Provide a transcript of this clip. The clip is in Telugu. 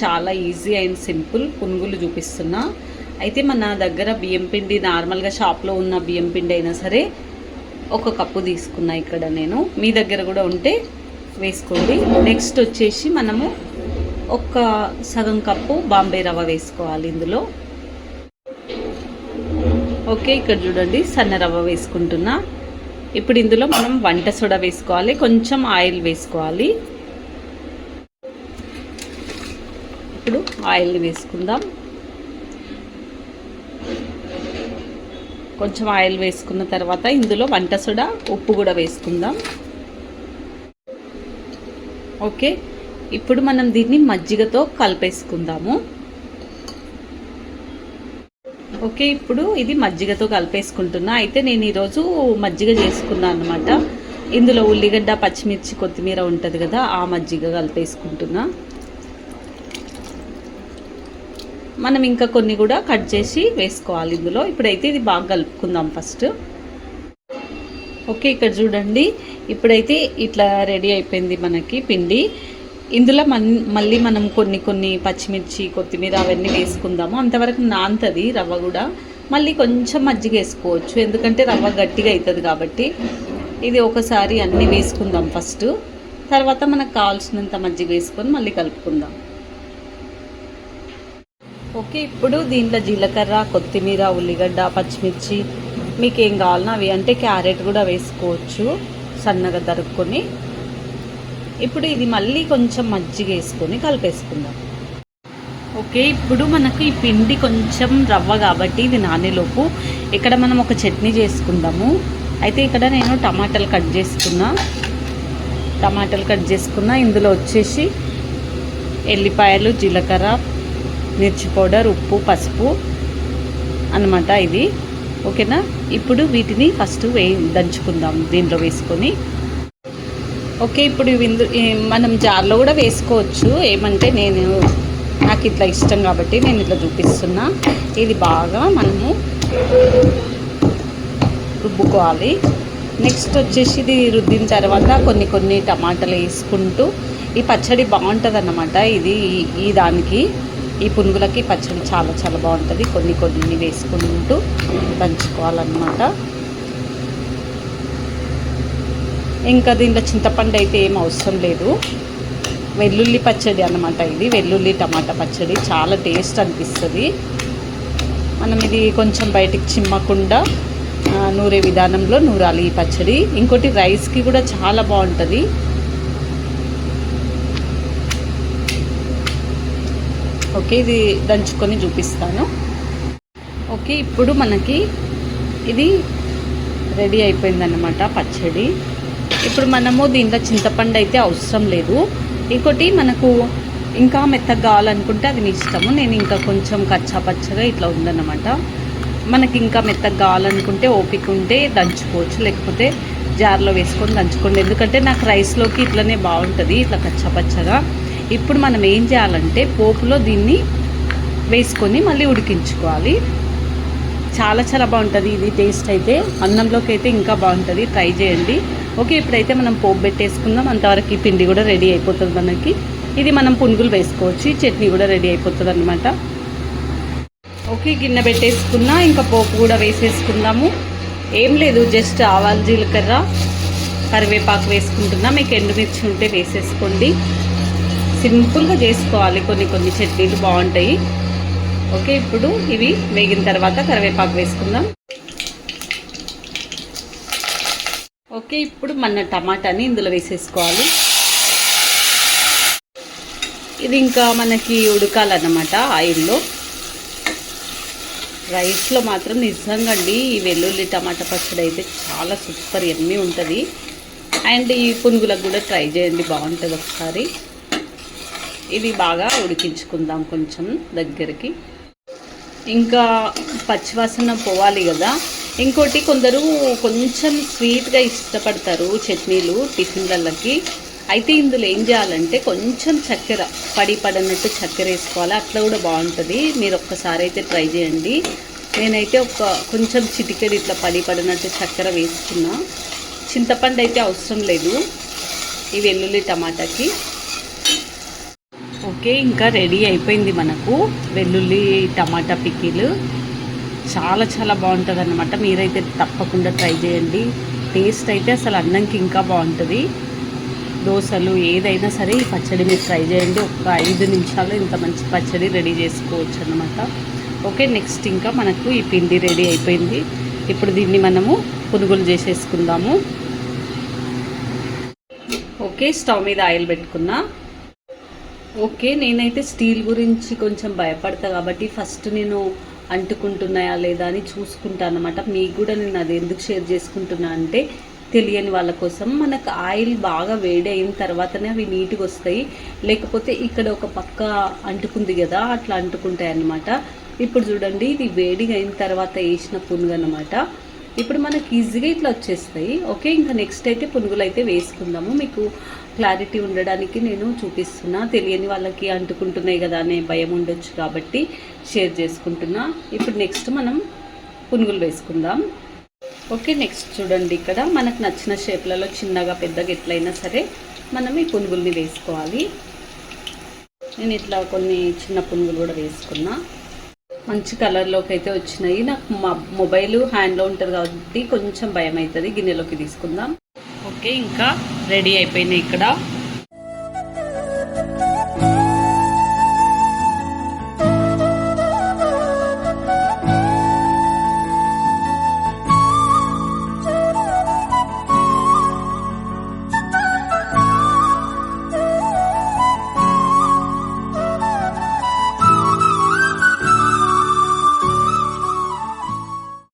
చాలా ఈజీ అండ్ సింపుల్ పునుగులు చూపిస్తున్నా. అయితే మన దగ్గర బియ్యం పిండి నార్మల్గా షాప్లో ఉన్న బియ్యం పిండి అయినా సరే 1 కప్పు తీసుకున్నా ఇక్కడ నేను. మీ దగ్గర కూడా ఉంటే వేసుకోండి. నెక్స్ట్ వచ్చేసి మనము 1 సగం కప్పు బాంబే రవ్వ వేసుకోవాలి ఇందులో. ఓకే, ఇక్కడ చూడండి సన్న రవ్వ వేసుకుంటున్నా. ఇప్పుడు ఇందులో మనం వంట సోడా వేసుకోవాలి, కొంచెం ఆయిల్ వేసుకోవాలి. ఇప్పుడు ఆయిల్ వేసుకుందాం. కొంచెం ఆయిల్ వేసుకున్న తర్వాత ఇందులో వంట సోడా, ఉప్పు కూడా వేసుకుందాం. ఓకే, ఇప్పుడు మనం దీన్ని మజ్జిగతో కలిపేసుకుందాము. ఓకే, ఇప్పుడు ఇది మజ్జిగతో కలిపేసుకుంటున్నా. అయితే నేను ఈరోజు మజ్జిగ చేసుకున్నాను అనమాట. ఇందులో ఉల్లిగడ్డ, పచ్చిమిర్చి, కొత్తిమీర ఉంటుంది కదా, ఆ మజ్జిగ కలిపేసుకుంటున్నా. మనం ఇంకా కొన్ని కూడా కట్ చేసి వేసుకోవాలి ఇందులో. ఇప్పుడైతే ఇది బాగా కలుపుకుందాం ఫస్ట్. ఓకే, ఇక్కడ చూడండి ఇప్పుడైతే ఇట్లా రెడీ అయిపోయింది మనకి పిండి. ఇందులో మళ్ళీ మనం కొన్ని పచ్చిమిర్చి, కొత్తిమీర అవన్నీ వేసుకుందాము. అంతవరకు నానుతుంది రవ్వ కూడా. మళ్ళీ కొంచెం మజ్జిగ వేసుకోవచ్చు, ఎందుకంటే రవ్వ గట్టిగా అవుతుంది కాబట్టి. ఇది ఒకసారి అన్నీ వేసుకుందాం ఫస్ట్, తర్వాత మనకు కావాల్సినంత మజ్జిగ వేసుకొని మళ్ళీ కలుపుకుందాం. ఓకే, ఇప్పుడు దీంట్లో జీలకర్ర, కొత్తిమీర, ఉల్లిగడ్డ, పచ్చిమిర్చి మీకు ఏం కావాలన్నా అవి, అంటే క్యారెట్ కూడా వేసుకోవచ్చు సన్నగా తరుక్కొని. ఇప్పుడు ఇది మళ్ళీ కొంచెం మజ్జిగ వేసుకొని కలిపేసుకుందాం. ఓకే, ఇప్పుడు మనకు ఈ పిండి కొంచెం రవ్వ కాబట్టి ఇది నానేలోపు ఇక్కడ మనం ఒక చట్నీ చేసుకుందాము. అయితే ఇక్కడ నేను టమాటాలు కట్ చేసుకున్నా. ఇందులో వచ్చేసి ఎల్లిపాయలు, జీలకర్ర, మిర్చి పౌడర్, ఉప్పు, పసుపు అన్నమాట ఇది. ఓకేనా, ఇప్పుడు వీటిని ఫస్ట్ దంచుకుందాం దీంట్లో వేసుకొని. ఓకే, ఇప్పుడు మనం జార్లో కూడా వేసుకోవచ్చు. ఏమంటే నాకు ఇట్లా ఇష్టం కాబట్టి నేను ఇట్లా చూపిస్తున్నా. ఇది బాగా మనము రుబ్బుకోవాలి. నెక్స్ట్ వచ్చేసి ఇది రుద్దిన తర్వాత కొన్ని టమాటాలు వేసుకుంటూ ఈ పచ్చడి బాగుంటుంది అన్నమాట. ఈ దానికి ఈ పునుగులకి పచ్చడి చాలా చాలా బాగుంటుంది. కొన్ని వేసుకుంటూ దంచుకోవాలన్నమాట. ఇంకా దీంట్లో చింతపండు అయితే ఏం అవసరం లేదు. వెల్లుల్లి పచ్చడి అన్నమాట ఇది. వెల్లుల్లి టమాటా పచ్చడి చాలా టేస్ట్ అనిపిస్తుంది. మనం ఇది కొంచెం బయటికి చిమ్మకుండా నూరే విధానంలో నూరాలి ఈ పచ్చడి. ఇంకోటి రైస్కి కూడా చాలా బాగుంటుంది. ఓకే, ఇది దంచుకొని చూపిస్తాను. ఓకే, ఇప్పుడు మనకి ఇది రెడీ అయిపోయిందన్నమాట పచ్చడి. ఇప్పుడు మనము దీంట్లో చింతపండు అయితే అవసరం లేదు. ఇంకోటి మనకు ఇంకా మెత్తగా కావాలనుకుంటే అది మీ ఇష్టము. నేను ఇంకా కొంచెం కచ్చా పచ్చగా ఇట్లా ఉందన్నమాట. మనకి ఇంకా మెత్తగా కావాలనుకుంటే ఓపిక ఉంటే దంచుకోవచ్చు, లేకపోతే జార్లో వేసుకొని దంచుకోండి. ఎందుకంటే నాకు రైస్లోకి ఇట్లనే బాగుంటుంది, ఇట్లా కచ్చా పచ్చగా. ఇప్పుడు మనం ఏం చేయాలంటే పోపులో దీన్ని వేసుకొని మళ్ళీ ఉడికించుకోవాలి. చాలా చాలా బాగుంటుంది ఇది. టేస్ట్ అయితే అన్నంలోకి అయితే ఇంకా బాగుంటుంది, ట్రై చేయండి. ఓకే, ఇప్పుడైతే మనం పోపు పెట్టేసుకుందాం. అంతవరకు ఈ పిండి కూడా రెడీ అయిపోతుంది మనకి. ఇది మనం పునుగులు వేసుకోవచ్చు, చట్నీ కూడా రెడీ అయిపోతుంది అన్నమాట. ఓకే, గిన్నె పెట్టేసుకున్నా. ఇంకా పోపు కూడా వేసేసుకుందాము. ఏం లేదు, జస్ట్ ఆవాలు, జీలకర్ర, కరివేపాకు వేసుకుంటున్నా. మీకు ఎండుమిర్చి ఉంటే వేసేసుకోండి. సింపుల్గా చేసుకోవాలి. కొన్ని చట్నీలు బాగుంటాయి. ఓకే, ఇప్పుడు ఇవి వేగిన తర్వాత కరివేపాకు వేసుకుందాం. ఓకే, ఇప్పుడు మన టమాటాని ఇందులో వేసేసుకోవాలి. ఇది ఇంకా మనకి ఉడకాలన్నమాట ఆయిల్లో. రైస్లో మాత్రం నిజంగా అండి ఈ వెల్లుల్లి టమాటా పచ్చడి అయితే చాలా సూపర్ యమ్మీ ఉంటుంది. అండ్ ఈ పునుగులకు కూడా ట్రై చేయండి, బాగుంటుంది ఒకసారి. ఇది బాగా ఉడికించుకుందాం కొంచెం దగ్గరికి. ఇంకా పచ్చివాసన పోవాలి కదా. ఇంకోటి కొందరు కొంచెం స్వీట్గా ఇష్టపడతారు చట్నీలు టిఫిన్లకి. అయితే ఇందులో ఏం చేయాలంటే కొంచెం చక్కెర, పడనట్టు చక్కెర వేసుకోవాలి. అట్లా కూడా బాగుంటుంది. మీరు ఒక్కసారి అయితే ట్రై చేయండి. నేనైతే కొంచెం చిటికెడు ఇట్లా పడనట్టు చక్కెర వేసుకున్నా. చింతపండు అయితే అవసరం లేదు ఈ వెల్లుల్లి టమాటాకి. ఓకే, ఇంకా రెడీ అయిపోయింది మనకు వెల్లుల్లి టమాటా పికిల్. చాలా చాలా బాగుంటుంది అన్నమాట. మీరైతే తప్పకుండా ట్రై చేయండి. టేస్ట్ అయితే అసలు అన్నంకి ఇంకా బాగుంటుంది. దోశలు ఏదైనా సరే ఈ పచ్చడి మీరు ట్రై చేయండి. ఒక 5 నిమిషాలు ఇంత మంచి పచ్చడి రెడీ చేసుకోవచ్చు అన్నమాట. ఓకే, నెక్స్ట్ ఇంకా మనకు ఈ పిండి రెడీ అయిపోయింది. ఇప్పుడు దీన్ని మనము పునుగులు చేసేసుకుందాము. ఓకే, స్టవ్ మీద ఆయిల్ పెట్టుకున్నా. ఓకే, నేనైతే స్టీల్ గురించి కొంచెం భయపడతా కాబట్టి ఫస్ట్ నేను అంటుకుంటున్నాయా లేదా అని చూసుకుంటాను అనమాట. మీకు కూడా నేను అది ఎందుకు షేర్ చేసుకుంటున్నా అంటే తెలియని వాళ్ళ కోసం. మనకు ఆయిల్ బాగా వేడి అయిన తర్వాతనే అవి నీట్గా వస్తాయి. లేకపోతే ఇక్కడ ఒక పక్క అంటుకుంది కదా, అట్లా అంటుకుంటాయి అన్నమాట. ఇప్పుడు చూడండి, ఇది వేడిగా అయిన తర్వాత వేసిన పునుగు అనమాట. ఇప్పుడు మనకి ఈజీగా ఇట్లా వచ్చేస్తాయి. ఓకే, ఇంకా నెక్స్ట్ అయితే పునుగులు అయితే వేసుకుందాము. మీకు క్లారిటీ ఉండడానికి నేను చూపిస్తున్నా. తెలియని వాళ్ళకి అంటుకుంటున్నాయి కదా అనే భయం ఉండొచ్చు కాబట్టి షేర్ చేసుకుంటున్నా. ఇప్పుడు నెక్స్ట్ మనం పునుగులు వేసుకుందాం. ఓకే, నెక్స్ట్ చూడండి, ఇక్కడ మనకు నచ్చిన షేప్లలో చిన్నగా పెద్దగా ఎట్లయినా సరే మనం ఈ పునుగుల్ని వేసుకోవాలి. నేను ఇట్లా కొన్ని చిన్న పునుగులు కూడా వేసుకున్నా. మంచి కలర్లోకి అయితే వచ్చినాయి. నాకు మొబైల్ హ్యాండ్లో ఉంటుంది కాబట్టి కొంచెం భయం అవుతుంది. గిన్నెలోకి తీసుకుందాం. ఓకే, ఇంకా రెడీ అయిపోయినాయి ఇక్కడ